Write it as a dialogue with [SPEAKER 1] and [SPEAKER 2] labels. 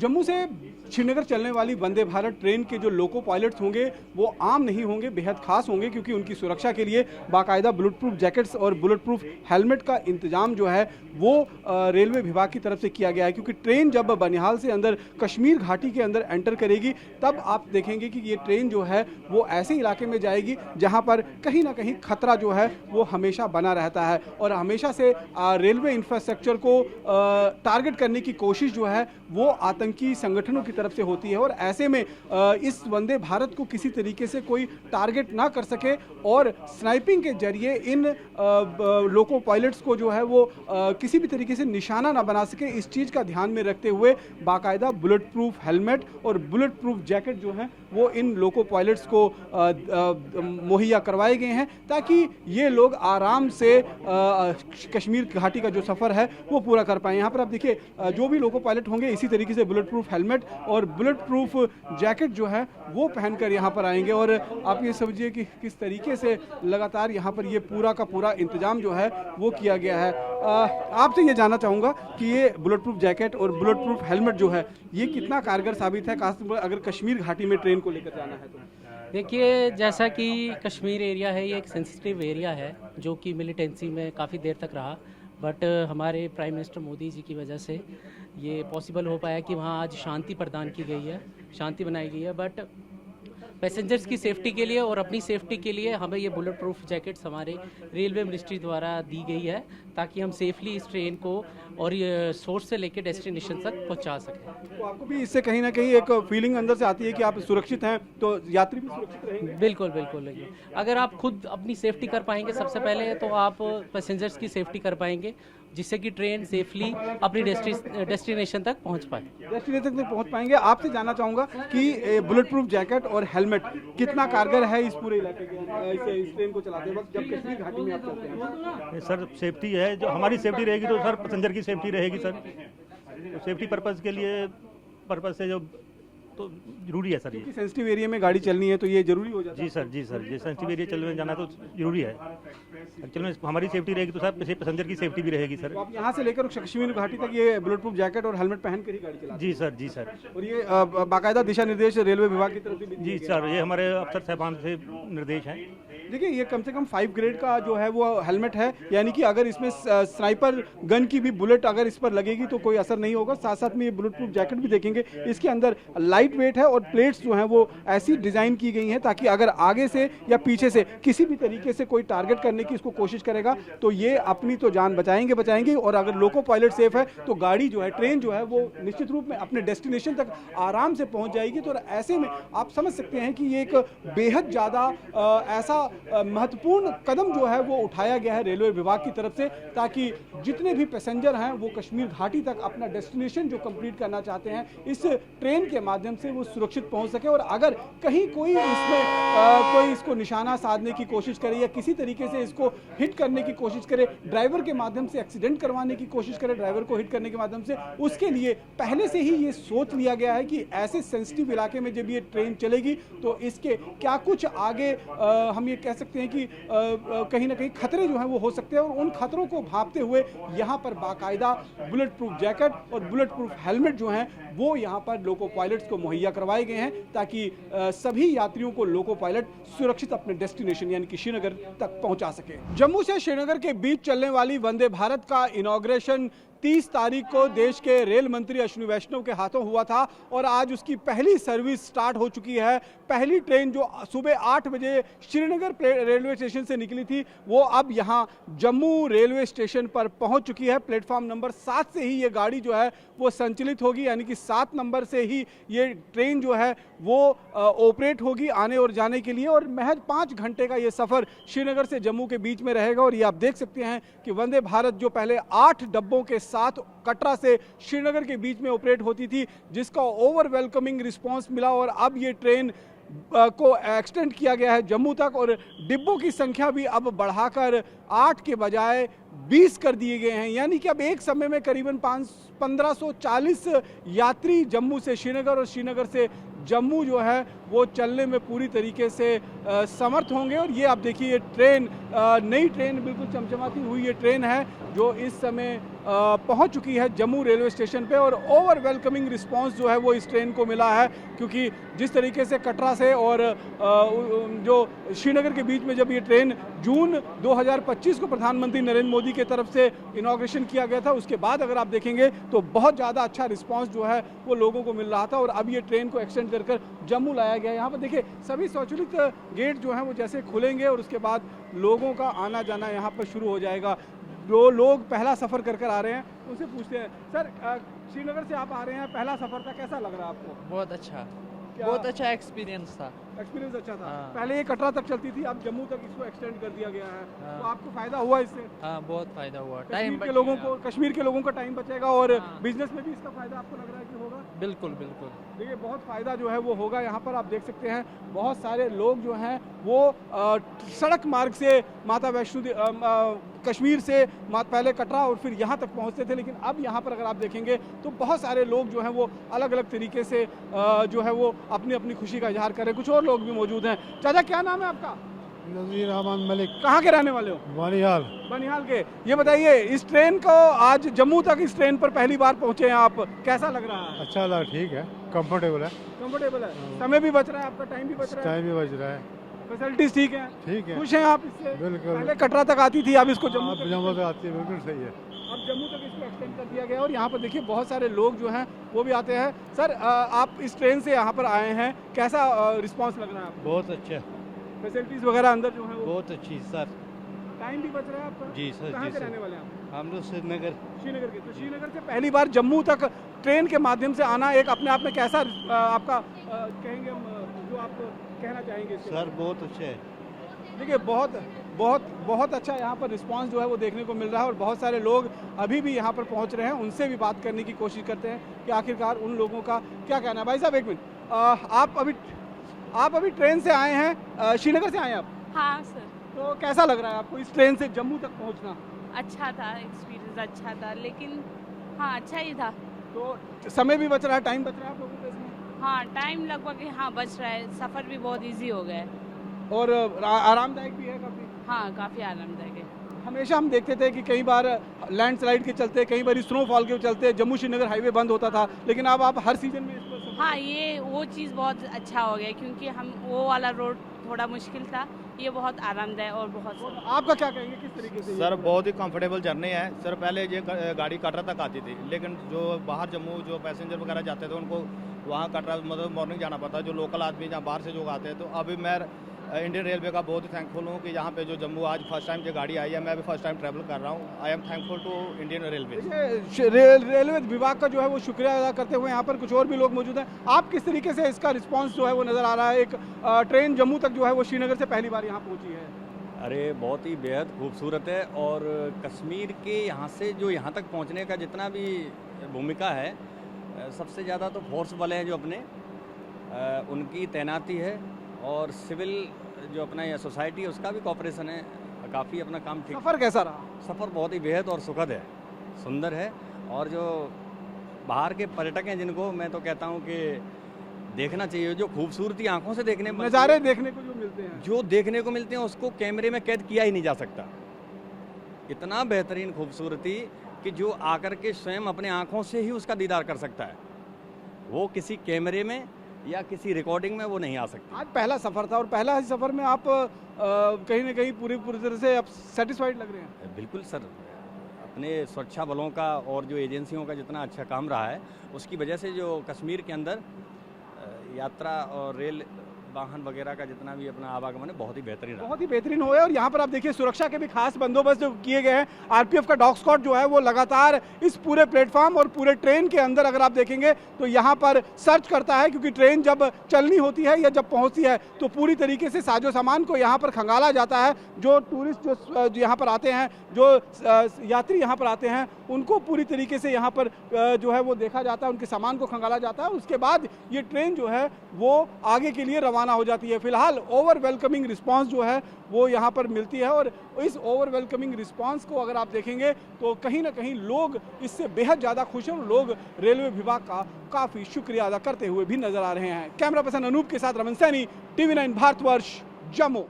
[SPEAKER 1] जम्मू से श्रीनगर चलने वाली वंदे भारत ट्रेन के जो लोको पायलट्स होंगे वो आम नहीं होंगे, बेहद खास होंगे, क्योंकि उनकी सुरक्षा के लिए बाकायदा बुलेट प्रूफ जैकेट्स और बुलेट प्रूफ हेलमेट का इंतजाम जो है वो रेलवे विभाग की तरफ से किया गया है। क्योंकि ट्रेन जब बनिहाल से अंदर कश्मीर घाटी के अंदर एंटर करेगी तब आप देखेंगे कि ये ट्रेन जो है वो ऐसे इलाके में जाएगी जहां पर कहीं ना कहीं खतरा जो है वो हमेशा बना रहता है और हमेशा से रेलवे इंफ्रास्ट्रक्चर को टारगेट करने की कोशिश जो है वो आतंकी संगठनों की तरफ से होती है। और ऐसे में इस वंदे भारत को किसी तरीके से कोई टारगेट ना कर सके और स्नाइपिंग के जरिए इन लोको पायलट्स को जो है वो किसी भी तरीके से निशाना ना बना सके, इस चीज़ का ध्यान में रखते हुए बाकायदा बुलेट प्रूफ हेलमेट और बुलेट प्रूफ जैकेट जो हैं वो इन लोको पायलट्स को मुहैया करवाए गए हैं ताकि ये लोग आराम से कश्मीर घाटी का जो सफ़र है वो पूरा कर पाएँ। यहाँ पर आप देखिए जो भी लोको पायलट होंगे इसी तरीके से बुलेट प्रूफ हेलमेट और बुलेट प्रूफ जैकेट जो है वो पहनकर यहाँ पर आएंगे। और आप ये समझिए कि किस तरीके से लगातार यहाँ पर ये पूरा का पूरा इंतजाम जो है वो किया गया है। आपसे ये जानना चाहूँगा कि ये बुलेट प्रूफ जैकेट और बुलेट प्रूफ हेलमेट जो है ये कितना कारगर साबित है, खासतौर पर अगर कश्मीर घाटी में ट्रेन को लेकर जाना है तो?
[SPEAKER 2] देखिए, जैसा कि कश्मीर एरिया है ये एक सेंसिटिव एरिया है जो कि मिलिटेंसी में काफ़ी देर तक रहा, बट हमारे प्राइम मिनिस्टर मोदी जी की वजह से ये पॉसिबल हो पाया कि वहाँ आज शांति प्रदान की गई है, शांति बनाई गई है। बट पैसेंजर्स की सेफ्टी के लिए और अपनी सेफ्टी के लिए हमें ये बुलेट प्रूफ जैकेट्स हमारे रेलवे मिनिस्ट्री द्वारा दी गई है ताकि हम सेफली इस ट्रेन को और ये सोर्स से लेकर डेस्टिनेशन तक पहुंचा सकें।
[SPEAKER 1] तो आपको भी इससे कहीं ना कहीं एक फीलिंग अंदर से आती है कि आप सुरक्षित हैं तो यात्री भी सुरक्षित रहेंगे?
[SPEAKER 2] बिल्कुल बिल्कुल। अगर आप खुद अपनी सेफ्टी कर पाएंगे सबसे पहले तो आप पैसेंजर्स की सेफ्टी कर पाएंगे, जिससे कि ट्रेन सेफली अपनी डेस्टिनेशन तक पहुंच पाए।
[SPEAKER 1] डेस्टिनेशन तक पहुंच पाएंगे। आपसे जानना चाहूँगा कि बुलेट प्रूफ जैकेट और हेलमेट कितना कारगर है इस पूरे इलाके के इस ट्रेन को चलाते वक्त जब कश्मीर घाटी में आप चलते हैं?
[SPEAKER 3] सर सेफ्टी है, जो हमारी सेफ्टी रहेगी तो सर पैसेंजर की सेफ्टी रहेगी सर। तो सेफ्टी पर्पज़ से जो तो जरूरी है सर। ये
[SPEAKER 1] सेंसिटिव एरिया में गाड़ी चलनी है तो ये जरूरी हो जाता है?
[SPEAKER 3] जी सर ये सेंसिटिव एरिया चलने जाना तो जरूरी है। एक्चुअली में हमारी सेफ्टी रहेगी तो सर पैसेंजर की सेफ्टी भी रहेगी सर।
[SPEAKER 1] तो आप यहाँ से लेकर कश्मीर घाटी तक ये बुलेट प्रूफ जैकेट और हेलमेट पहन कर ही गाड़ी चलाते हैं?
[SPEAKER 3] जी सर।
[SPEAKER 1] और ये बाकायदा दिशा निर्देश रेलवे विभाग की तरफ से?
[SPEAKER 3] जी सर, ये हमारे अफसर साहबान से निर्देश हैं।
[SPEAKER 1] देखिए, ये कम से कम 5 ग्रेड का जो है वो हेलमेट है, यानी कि अगर इसमें स्नाइपर गन की भी बुलेट अगर इस पर लगेगी तो कोई असर नहीं होगा। साथ साथ में ये बुलेट प्रूफ जैकेट भी देखेंगे, इसके अंदर लाइट वेट है और प्लेट्स जो हैं वो ऐसी डिज़ाइन की गई हैं ताकि अगर आगे से या पीछे से किसी भी तरीके से कोई टारगेट करने की इसको कोशिश करेगा तो ये अपनी तो जान बचाएंगे और अगर लोको पायलट सेफ है तो गाड़ी जो है, ट्रेन जो है वो निश्चित रूप में अपने डेस्टिनेशन तक आराम से पहुंच जाएगी। तो ऐसे में आप समझ सकते हैं कि ये एक बेहद ज़्यादा ऐसा महत्वपूर्ण कदम जो है वो उठाया गया है रेलवे विभाग की तरफ से ताकि जितने भी पैसेंजर हैं वो कश्मीर घाटी तक अपना डेस्टिनेशन जो कंप्लीट करना चाहते हैं इस ट्रेन के माध्यम से वो सुरक्षित पहुंच सके। और अगर कहीं कोई इसमें कोई इसको निशाना साधने की कोशिश करे या किसी तरीके से इसको हिट करने की कोशिश करे, ड्राइवर के माध्यम से एक्सीडेंट करवाने की कोशिश करे, ड्राइवर को हिट करने के माध्यम से, उसके लिए पहले से ही ये सोच लिया गया है कि ऐसे सेंसिटिव इलाके में जब ये ट्रेन चलेगी तो इसके क्या कुछ आगे हम ये कह सकते हैं कि कहीं ना कहीं खतरे जो हैं वो हो सकते हैं। और उन खतरों को भांपते हुए यहाँ पर बाकायदा बुलेट प्रूफ जैकेट और बुलेट प्रूफ हेलमेट जो हैं वो यहाँ पर लोको पायलट्स को मुहैया करवाए गए हैं ताकि सभी यात्रियों को लोको पायलट सुरक्षित अपने डेस्टिनेशन यानी कि श्रीनगर तक पहुंचा सके। जम्मू से श्रीनगर के बीच चलने वाली वंदे भारत का इनॉग्रेशन 30 तारीख को देश के रेल मंत्री अश्विनी वैष्णव के हाथों हुआ था और आज उसकी पहली सर्विस स्टार्ट हो चुकी है। पहली ट्रेन जो सुबह 8 बजे श्रीनगर रेलवे स्टेशन से निकली थी वो अब यहाँ जम्मू रेलवे स्टेशन पर पहुँच चुकी है। प्लेटफॉर्म नंबर 7 से ही ये गाड़ी जो है वो संचालित होगी, यानी कि 7 नंबर से ही ये ट्रेन जो है वो ऑपरेट होगी आने और जाने के लिए। और महज 5 घंटे का ये सफ़र श्रीनगर से जम्मू के बीच में रहेगा। और ये आप देख सकते हैं कि वंदे भारत जो पहले 8 डब्बों के साथ कटरा से श्रीनगर के बीच में ऑपरेट होती थी, जिसका ओवर वेलकमिंग रिस्पांस मिला और अब ये ट्रेन को एक्सटेंड किया गया है जम्मू तक और डिब्बों की संख्या भी अब बढ़ाकर 8 के बजाय 20 कर दिए गए हैं। यानी कि अब एक समय में करीबन 1540 यात्री जम्मू से श्रीनगर और श्रीनगर से जम्मू जो है वो चलने में पूरी तरीके से समर्थ होंगे। और ये आप देखिए ये ट्रेन नई ट्रेन बिल्कुल चमचमाती हुई ये ट्रेन है जो इस समय पहुंच चुकी है जम्मू रेलवे स्टेशन पे और ओवर वेलकमिंग रिस्पांस जो है वो इस ट्रेन को मिला है, क्योंकि जिस तरीके से कटरा से और जो श्रीनगर के बीच में जब ये ट्रेन जून 2025 को प्रधानमंत्री नरेंद्र मोदी की तरफ से इनॉग्रेशन किया गया था, उसके बाद अगर आप देखेंगे तो बहुत ज़्यादा अच्छा रिस्पांस जो है वो लोगों को मिल रहा था और अब ये ट्रेन को एक्सटेंड कर जम्मू लाया गया। यहाँ पर देखिए सभी स्वचालित गेट जो हैं वो जैसे खुलेंगे और उसके बाद लोगों का आना जाना यहाँ पर शुरू हो जाएगा। जो लोग पहला सफ़र कर आ रहे हैं उनसे पूछते हैं, सर श्रीनगर से आप आ रहे हैं, पहला सफ़र था, कैसा लग रहा है आपको?
[SPEAKER 4] बहुत अच्छा, बहुत अच्छा एक्सपीरियंस था।
[SPEAKER 1] एक्सपीरियंस अच्छा था।
[SPEAKER 4] हाँ।
[SPEAKER 1] पहले ये कटरा तक चलती थी, अब जम्मू तक इसको एक्सटेंड कर दिया गया है।
[SPEAKER 4] हाँ।
[SPEAKER 1] तो आपको फायदा हुआ इससे?
[SPEAKER 4] हाँ, बहुत फायदा हुआ।
[SPEAKER 1] कश्मीर के लोगों का टाइम बचेगा और
[SPEAKER 4] हाँ।
[SPEAKER 1] बिजनेस में भी इसका फायदा आपको लग रहा है कि होगा?
[SPEAKER 4] बिल्कुल बिल्कुल।
[SPEAKER 1] देखिए बहुत फ़ायदा जो है वो होगा। यहाँ पर आप देख सकते हैं बहुत सारे लोग जो हैं वो सड़क मार्ग से माता वैष्णो कश्मीर से पहले कटरा और फिर यहाँ तक पहुँचते थे, लेकिन अब यहाँ पर अगर आप देखेंगे तो बहुत सारे लोग जो हैं वो अलग अलग तरीके से जो है वो अपनी अपनी खुशी का इजहार कर रहे हैं। कुछ और लोग भी मौजूद हैं। चाचा क्या नाम है आपका?
[SPEAKER 5] नज़ीर अहमद मलिक।
[SPEAKER 1] कहाँ के रहने वाले हो?
[SPEAKER 5] बनिहाल।
[SPEAKER 1] बनिहाल के। ये बताइए इस ट्रेन को आज जम्मू तक इस ट्रेन पर पहली बार पहुँचे हैं आप, कैसा लग रहा है?
[SPEAKER 5] अच्छा लगा, ठीक है, कंफर्टेबल है।
[SPEAKER 1] कंफर्टेबल है, समय भी बच रहा है, आपका टाइम भी बच रहा है,
[SPEAKER 5] टाइम भी बच रहा है,
[SPEAKER 1] फैसिलिटीज ठीक है,
[SPEAKER 5] ठीक है,
[SPEAKER 1] खुश हैं आप इससे?
[SPEAKER 5] बिल्कुल।
[SPEAKER 1] पहले कटरा तक आती थी, अब इसको जम्मू तक
[SPEAKER 5] जम्मू तक आती है, बिल्कुल सही है।
[SPEAKER 1] अब जम्मू तक इसको एक्सटेंड कर दिया गया और यहाँ पर देखिए बहुत सारे लोग जो हैं वो भी आते हैं। सर आप इस ट्रेन से यहाँ पर आए हैं, कैसा रिस्पांस लग रहा है आपको?
[SPEAKER 6] बहुत अच्छा,
[SPEAKER 1] फैसिलिटीज वगैरह अंदर जो है वो
[SPEAKER 6] बहुत अच्छी सर।
[SPEAKER 1] टाइम भी बच रहा है आपका?
[SPEAKER 6] जी सर,
[SPEAKER 1] कहाँ
[SPEAKER 6] जी
[SPEAKER 1] के
[SPEAKER 6] सर।
[SPEAKER 1] रहने वाले हैं आप?
[SPEAKER 6] हम लोग श्रीनगर।
[SPEAKER 1] श्रीनगर के। तो श्रीनगर से पहली बार जम्मू तक ट्रेन के माध्यम से आना एक अपने आप में कैसा आपका कहेंगे हम, जो आप कहना चाहेंगे इसके
[SPEAKER 6] सर बहुत अच्छा है।
[SPEAKER 1] देखिए बहुत बहुत बहुत अच्छा यहाँ पर रिस्पांस जो है वो देखने को मिल रहा है और बहुत सारे लोग अभी भी यहाँ पर पहुँच रहे हैं। उनसे भी बात करने की कोशिश करते हैं कि आखिरकार उन लोगों का क्या कहना है। भाई साहब एक मिनट, आप अभी ट्रेन से आए हैं, श्रीनगर से आए हैं आप?
[SPEAKER 7] हाँ सर।
[SPEAKER 1] तो कैसा लग रहा है आपको इस ट्रेन से जम्मू तक पहुँचना?
[SPEAKER 7] अच्छा था, एक्सपीरियंस अच्छा था, लेकिन हाँ अच्छा ही था।
[SPEAKER 1] तो समय भी बच रहा है, टाइम बच रहा है आप लोगों को इसमें?
[SPEAKER 7] हाँ टाइम लगभग हाँ बच रहा है, सफ़र भी बहुत इजी हो गया है
[SPEAKER 1] और आरामदायक भी है काफ़ी?
[SPEAKER 7] हाँ काफ़ी आरामदायक है।
[SPEAKER 1] हमेशा हम देखते थे कि कई बार लैंडस्लाइड के चलते, कई बार स्नोफॉल के चलते जम्मू श्रीनगर हाईवे बंद होता था, लेकिन अब आप हर सीजन में इसको
[SPEAKER 7] हाँ ये वो चीज़ बहुत अच्छा हो गया, क्योंकि हम वो वाला रोड थोड़ा मुश्किल था, ये बहुत आरामदायक और बहुत।
[SPEAKER 1] आपका क्या कहेंगे, किस तरीके से?
[SPEAKER 8] सर बहुत ही कंफर्टेबल जर्नी है सर। पहले ये गाड़ी कटरा तक आती थी, लेकिन जो बाहर जम्मू जो पैसेंजर वगैरह जाते थे उनको वहाँ कटरा मतलब मॉर्निंग जाना पड़ता है, जो लोकल आदमी जहाँ बाहर से लोग आते हैं। तो अभी मैं इंडियन रेलवे का बहुत ही थैंकफुल हूँ कि यहाँ पे जो जम्मू आज फर्स्ट टाइम जो गाड़ी आई है, मैं अभी फर्स्ट टाइम ट्रैवल कर रहा हूँ। I am thankful to Indian railway.
[SPEAKER 1] Railway विभाग का जो है वो शुक्रिया अदा करते हुए यहाँ पर कुछ और भी लोग मौजूद हैं। आप किस तरीके से इसका रिस्पांस जो है वो नज़र आ रहा है? एक ट्रेन जम्मू तक जो है वो श्रीनगर से पहली बार यहाँ पहुँची है।
[SPEAKER 9] अरे बहुत ही बेहद खूबसूरत है और कश्मीर के यहाँ से जो यहाँ तक पहुँचने का जितना भी भूमिका है, सबसे ज़्यादा तो फोर्स वाले हैं जो अपने उनकी तैनाती है और सिविल जो अपना यह सोसाइटी है उसका भी कॉपरेशन है, काफ़ी अपना काम ठीक।
[SPEAKER 1] सफ़र कैसा रहा?
[SPEAKER 9] सफ़र बहुत ही बेहद और सुखद है, सुंदर है। और जो बाहर के पर्यटक हैं जिनको मैं तो कहता हूँ कि देखना चाहिए, जो खूबसूरती आंखों से देखने
[SPEAKER 1] नज़ारे देखने को जो मिलते हैं,
[SPEAKER 9] जो देखने को मिलते हैं उसको कैमरे में कैद किया ही नहीं जा सकता। इतना बेहतरीन खूबसूरती कि जो आकर के स्वयं अपने आंखों से ही उसका दीदार कर सकता है, वो किसी कैमरे में या किसी रिकॉर्डिंग में वो नहीं आ सकती।
[SPEAKER 1] आज पहला सफ़र था और पहला ही सफ़र में आप कहीं ना कहीं पूरी तरह से आप सेटिस्फाइड लग रहे हैं?
[SPEAKER 9] बिल्कुल सर, अपने सुरक्षा बलों का और जो एजेंसियों का जितना अच्छा काम रहा है उसकी वजह से जो कश्मीर के अंदर यात्रा और रेल वाहन वगैरह का जितना भी अपना आवागमन है बहुत ही बेहतरीन रहा।
[SPEAKER 1] बहुत ही बेहतरीन हुआ है। और यहाँ पर आप देखिए सुरक्षा के भी खास बंदोबस्त जो किए गए हैं। आरपीएफ का डॉग स्क्वाड जो है वो लगातार इस पूरे प्लेटफॉर्म और पूरे ट्रेन के अंदर अगर आप देखेंगे तो यहाँ पर सर्च करता है, क्योंकि ट्रेन जब चलनी होती है या जब पहुँचती है तो पूरी तरीके से साजो सामान को यहाँ पर खंगाला जाता है। जो टूरिस्ट जो यहाँ पर आते हैं, जो यात्री यहाँ पर आते हैं, उनको पूरी तरीके से यहाँ पर जो है वो देखा जाता है, उनके सामान को खंगाला जाता है। उसके बाद ये ट्रेन जो है वो आगे के लिए रवाना हो जाती है। फिलहाल ओवर वेलकमिंग रिस्पांस जो है वो यहाँ पर मिलती है और इस ओवर वेलकमिंग रिस्पांस को अगर आप देखेंगे तो कहीं ना कहीं लोग इससे बेहद ज़्यादा खुश हैं और लोग रेलवे विभाग का काफ़ी शुक्रिया अदा करते हुए भी नजर आ रहे हैं। कैमरा पर्सन अनूप के साथ रमन सैनी, TV9 भारतवर्ष, जम्मू।